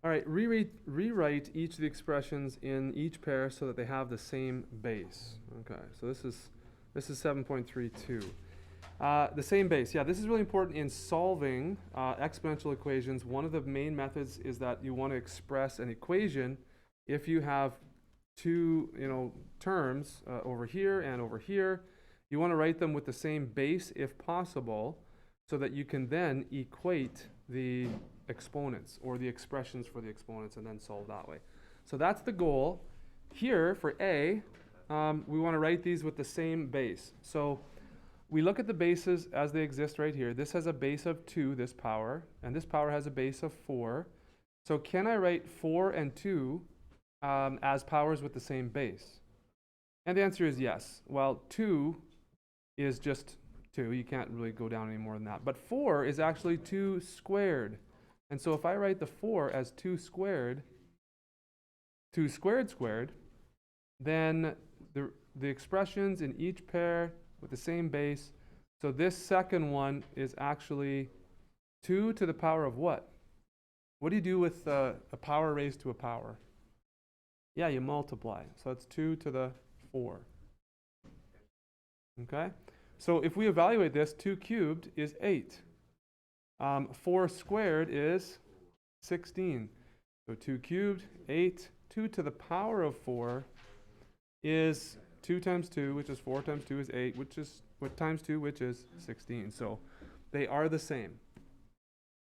All right, rewrite each of the expressions in each pair so that they have the same base. Okay, so this is 7.32. The same base. Yeah, this is really important in solving exponential equations. One of the main methods is that you want to express an equation if you have two, terms over here and over here. You want to write them with the same base if possible, so that you can then equate the exponents or the expressions for the exponents and then solve that way. So that's the goal. Here for A, we want to write these with the same base. So we look at the bases as they exist right here. This has a base of 2, this power, and this power has a base of 4. So can I write 4 and 2 as powers with the same base? And the answer is yes. Well, 2 is just 2. You can't really go down any more than that. But 4 is actually 2 squared. And so if I write the 4 as 2 squared, 2 squared squared, then the expressions in each pair with the same base. So this second one is actually 2 to the power of what? What do you do with a power raised to a power? Yeah, you multiply. So that's 2 to the 4. Okay? So if we evaluate this, 2 cubed is 8. 4 squared is 16. So 2 cubed, 8. 2 to the power of 4 is 2 times 2, which is 4 times 2 is 8, which is what times 2, which is 16. So they are the same.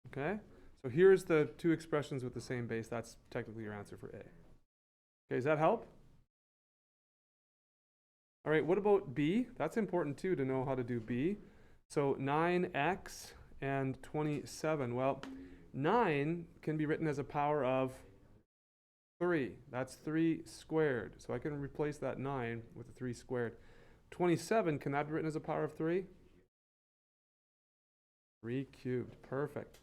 Okay? So here's the two expressions with the same base. That's technically your answer for A. Okay, does that help? All right, what about B? That's important too to know how to do B. So 9x and 27. Well, 9 can be written as a power of 3. That's 3 squared. So I can replace that 9 with a 3 squared. 27, can that be written as a power of 3? 3 cubed. Perfect.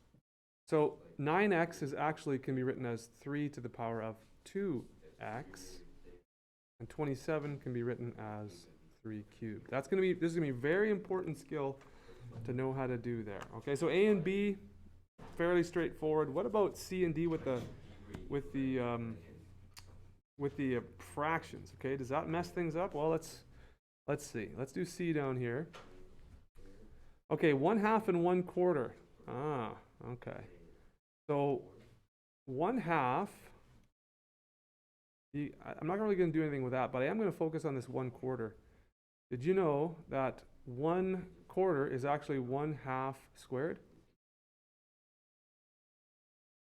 So 9x is actually can be written as 3 to the power of 2x. And 27 can be written as 3 cubed. This is going to be a very important skill to know how to do there. Okay, so A and B, fairly straightforward. What about C and D with the fractions? Okay, does that mess things up? Well, let's see. Let's do C down here. Okay, 1/2 and 1/4. Ah, okay. So 1/2. I'm not really going to do anything with that, but I am going to focus on this 1/4. Did you know that 1/4 is actually 1/2 squared?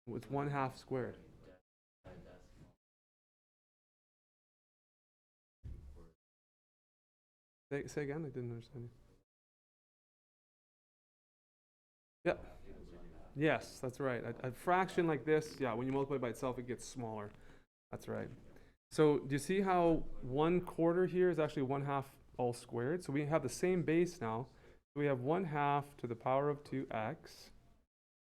It's 1/2 squared. Say again, I didn't understand you. Yep. Yes, that's right. A fraction like this, yeah, when you multiply by itself, it gets smaller. That's right. So do you see how 1/4 here is actually 1/2 all squared? So we have the same base now. So we have 1/2 to the power of 2x.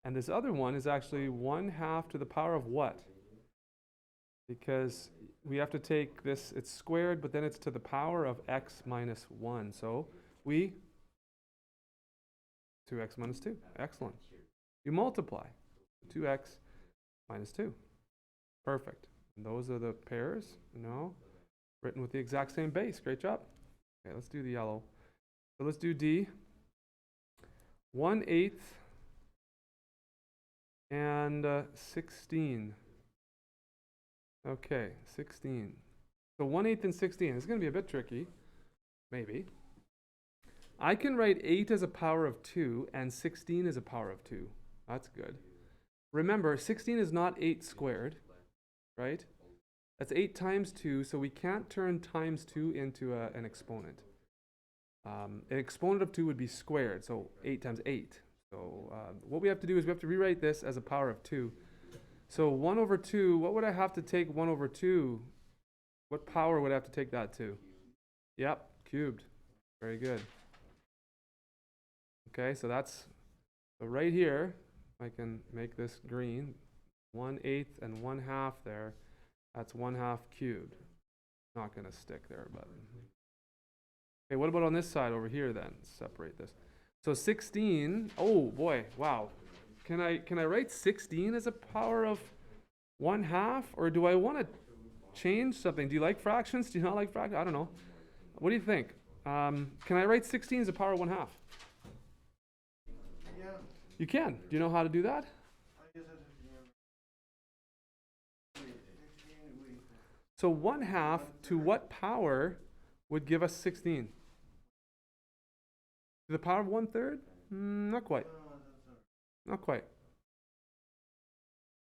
And this other one is actually 1/2 to the power of what? Because we have to take this, it's squared, but then it's to the power of x minus 1. So we 2x minus 2. Excellent. You multiply 2x minus 2. Perfect. And those are the pairs, written with the exact same base. Great job. Okay, let's do the yellow. So let's do D. 1/8 and 16. Okay, 16. So 1/8 and 16. It's going to be a bit tricky, maybe. I can write 8 as a power of 2 and 16 as a power of 2. That's good. Remember, 16 is not 8 squared, right? That's 8 times 2, so we can't turn times 2 into an exponent. An exponent of 2 would be squared, so 8 times 8. So what we have to do is we have to rewrite this as a power of 2. So 1/2, what would I have to take 1/2? What power would I have to take that to? Yep, cubed. Very good. Okay, so so right here, I can make this green. 1/8 and 1/2 there. That's 1/2 cubed. Not going to stick there, but. Okay, what about on this side over here then? Separate this. So 16, oh boy, wow. Can I write 16 as a power of 1/2, or do I want to change something? Do you like fractions? Do you not like fractions? I don't know. What do you think? Can I write 16 as a power of 1/2? Yeah. You can. Do you know how to do that? I guess that's 16. So 1/2 to what power would give us 16? To the power of 1/3? Not quite. Not quite.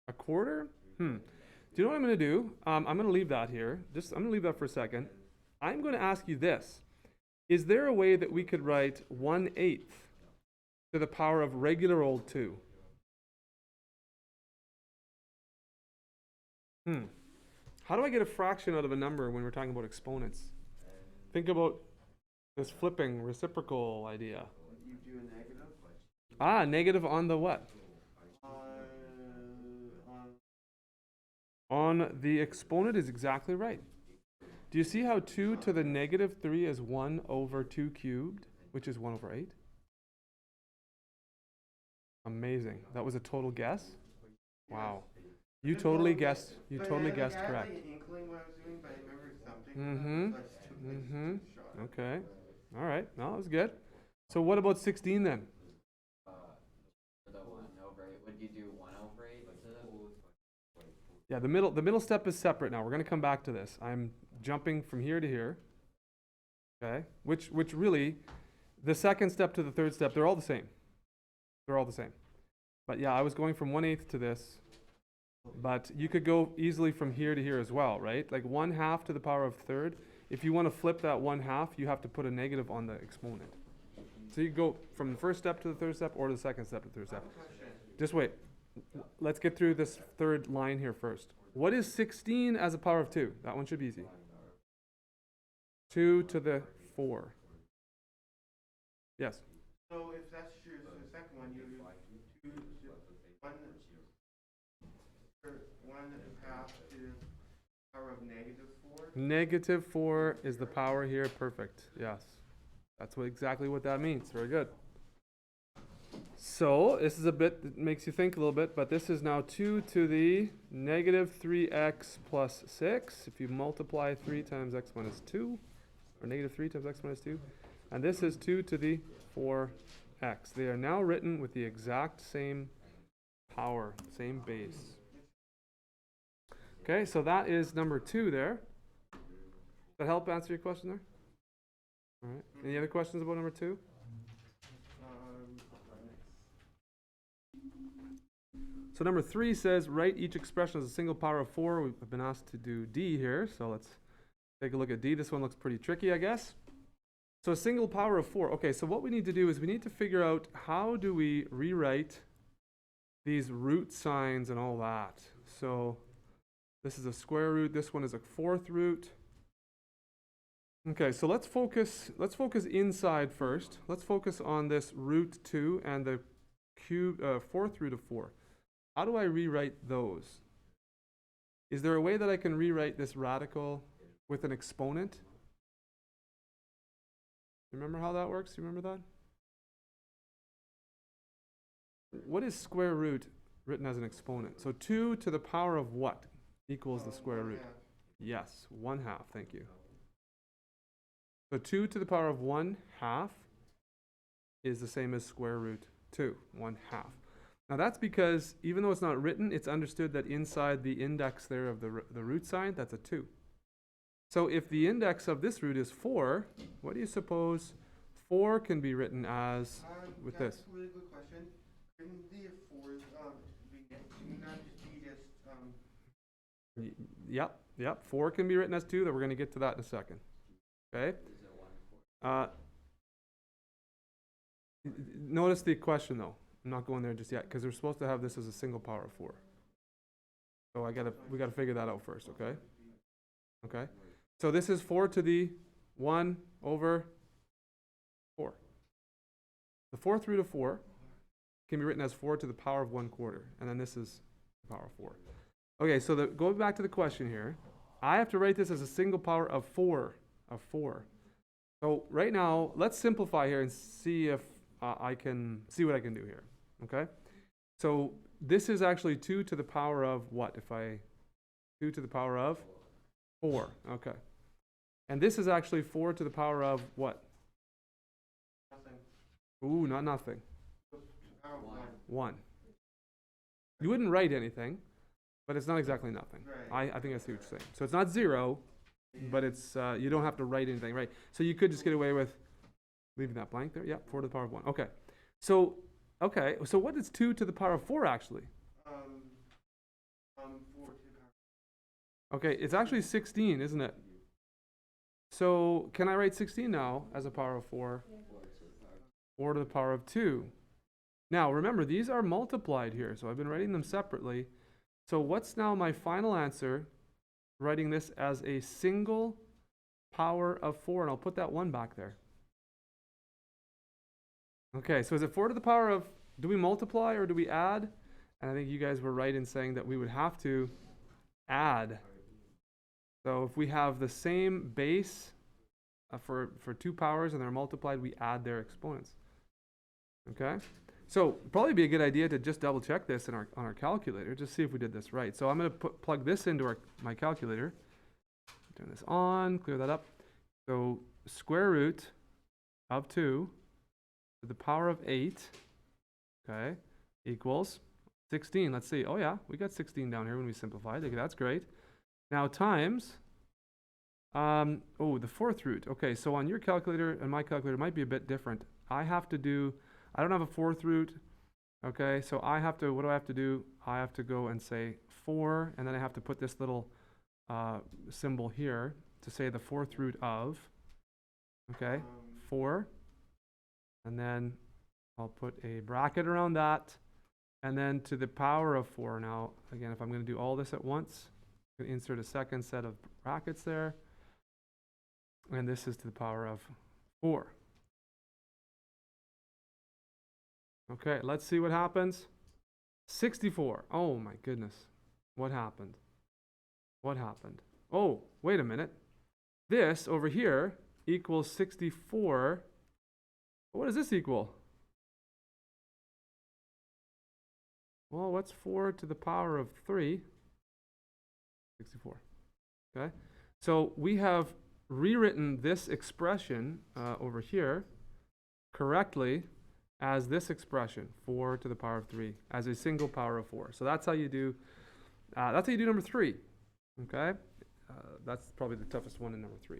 A quarter? Do you know what I'm going to do? I'm going to leave that here. I'm going to leave that for a second. I'm going to ask you this. Is there a way that we could write 1/8 to the power of regular old 2? How do I get a fraction out of a number when we're talking about exponents? Think about this flipping reciprocal idea. You do a negative? Negative on the what? On the exponent is exactly right. Do you see how 2 to the negative 3 is 1 over 2 cubed, which is 1 over 8? Amazing. That was a total guess? Wow. You totally guessed. You totally guessed correct. Okay. All right. No, that was good. So what about 16 then? For the 1 over 8, would you do 1 over 8 instead of? Yeah, the middle step is separate now. We're going to come back to this. I'm jumping from here to here. Okay? Which really, the second step to the third step, they're all the same. They're all the same. But yeah, I was going from 1/8 to this. But you could go easily from here to here as well, right? Like 1/2 to the power of third. If you want to flip that 1/2, you have to put a negative on the exponent. So you go from the first step to the third step, or the second step to the third step. Just wait. Let's get through this third line here first. What is 16 as a power of 2? That one should be easy. 2 to the 4. Yes? So if that's true, so the second one, you do 2 to 1/2 to the power of -4. Negative 4 is the power here. Perfect. Yes. That's exactly what that means. Very good. So this is a bit that makes you think a little bit, but this is now 2 to the negative 3x plus 6. If you multiply 3 times x minus 2, or negative 3 times x minus 2, and this is 2 to the 4x. They are now written with the exact same power, same base. Okay, so that is number 2 there. Does that help answer your question there? All right. Any other questions about number 2? So number 3 says write each expression as a single power of 4. We've been asked to do D here, so let's take a look at D. This one looks pretty tricky, I guess. So a single power of 4. Okay, so what we need to do is we need to figure out how do we rewrite these root signs and all that. So this is a square root. This one is a 4th root. Okay, so let's focus inside first. Let's focus on this root 2 and the 4th root of 4. How do I rewrite those? Is there a way that I can rewrite this radical with an exponent? Remember how that works? You remember that? What is square root written as an exponent? So 2 to the power of what equals the square root? Yes, 1/2. Thank you. So 2 to the power of 1/2 is the same as square root 2, 1/2. Now that's because even though it's not written, it's understood that inside the index there of the root sign, that's a 2. So if the index of this root is 4, what do you suppose 4 can be written as with this? That's a really good question. Couldn't the 4s not just be just Yep. 4 can be written as 2. That we're going to get to that in a second. Okay. Notice the question though. I'm not going there just yet because we're supposed to have this as a single power of 4. So we gotta figure that out first. Okay. Okay. So this is 4 to the 1 over 4. The 4th root of 4 can be written as 4 to the power of 1/4, and then this is the power of 4. Okay, so going back to the question here, I have to write this as a single power of 4. So right now, let's simplify here and see if I can see what I can do here. Okay, so this is actually 2 to the power of what? 2 to the power of 4. Okay. And this is actually 4 to the power of what? Nothing. Ooh, not nothing. One. 1. You wouldn't write anything, but it's not exactly nothing. Right. I think I see what you're saying. So it's not 0, but it's you don't have to write anything, right? So you could just get away with leaving that blank there. Yep, 4 to the power of 1. Okay. So what is 2 to the power of 4 actually? 4 to the power. Okay, it's actually 16, isn't it? So can I write 16 now as a power of 4? 4 to the power of 2. Now remember, these are multiplied here, so I've been writing them separately. So what's now my final answer? Writing this as a single power of 4, and I'll put that 1 back there. Okay, so is it 4 to the power of, do we multiply or do we add? And I think you guys were right in saying that we would have to add. So if we have the same base for 2 powers and they're multiplied, we add their exponents. Okay? So probably be a good idea to just double check this on our calculator, just see if we did this right. So I'm going to plug this into my calculator. Turn this on, clear that up. So square root of 2 to the power of 8, okay, equals 16. Let's see. Oh yeah, we got 16 down here when we simplified. Okay, that's great. Now times, the 4th root. Okay, so on your calculator and my calculator it might be a bit different. I don't have a 4th root. Okay, so what do I have to do? I have to go and say 4, and then I have to put this little symbol here to say the 4th root of, okay, 4. And then I'll put a bracket around that. And then to the power of 4. Now, again, if I'm going to do all this at once, I'm going to insert a second set of brackets there. And this is to the power of 4. Okay, let's see what happens. 64. Oh my goodness. What happened? What happened? Oh, wait a minute. This over here equals 64. What does this equal? Well, what's 4 to the power of 3? 64. Okay? So we have rewritten this expression over here correctly as this expression, 4 to the power of 3, as a single power of 4. So that's how you do number 3. Okay? That's probably the toughest one in number 3.